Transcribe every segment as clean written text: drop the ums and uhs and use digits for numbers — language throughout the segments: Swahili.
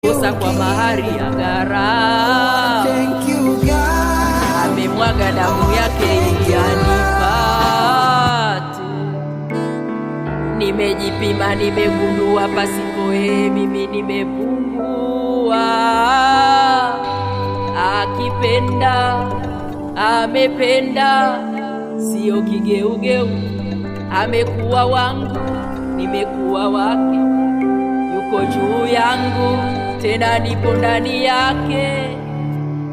Kosa kwa mahari ya gharama. Thank you God. Amemwaga damu yake ili anipate. Nimejipima, nimegundua pasipo mimi nimepungua. Akipenda amependa, sio kigeugeu. Amekuwa wangu, nimekuwa wake. Yuko juu yangu, tena nipo ndani yake.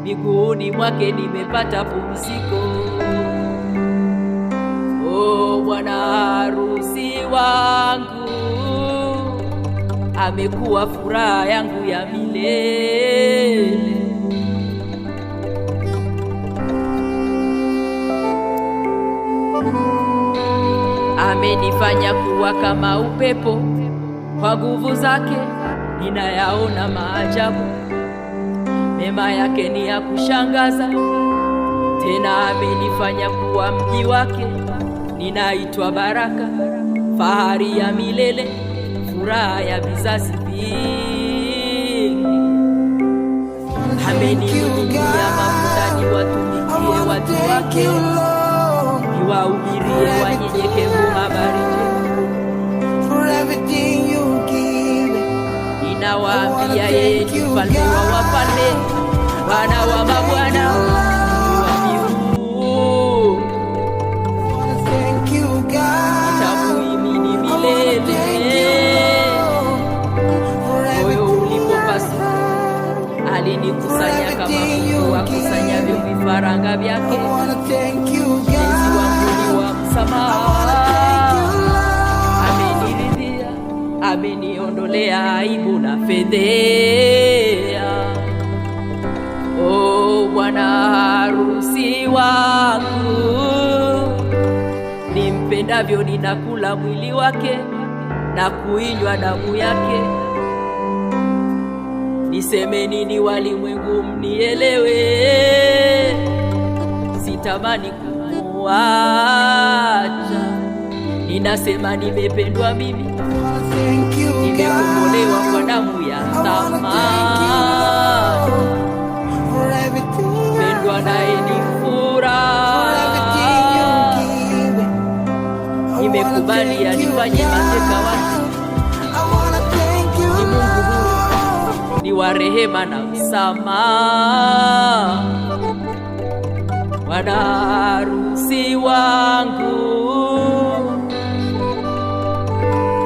Miguuni mwake nimepata pumziko. Oh, bwana harusi wangu amekuwa furaha yangu ya milele. Amenifanya kuwa kama upepo, kwa nguvu zake ninayaona maajabu. Mema yake ni ya kushangaza, tena amenifanya kuwa mji wake. Ninaitwa baraka, fahari ya milele, furaha ya vizazi vingi. Ameninunulia mafuta niwatumikie watu wake, niwahubirie wanyenyekevu habari njema. Ninawaambia yeye ni mfalme wa wafalme, Bwana wa mabwana, wa miungu. Nitamuhimidi milele. Moyo ulipopasuka alinikusanya kama kuku akusanyavyo vifaranga vyake. Mpenzi wangu ni wa msamaha, ameniridhia, ameniondolea aibu na fedhea. Oh, bwana harusi wangu nimpendavyo, ninakula mwili wake na kuinywa damu yake. Niseme nini walimwengu mnielewe? Sitamani kumuacha. Ninasema nimependwa mimi, nimekombolewa kwa damu ya thamani. Pendwa naye ni furaha, nimekubali anifanye mateka wake. Ni Mungu huru, ni wa rehema na msamaha. Bwana harusi wangu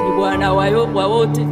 ni Bwana wa wote,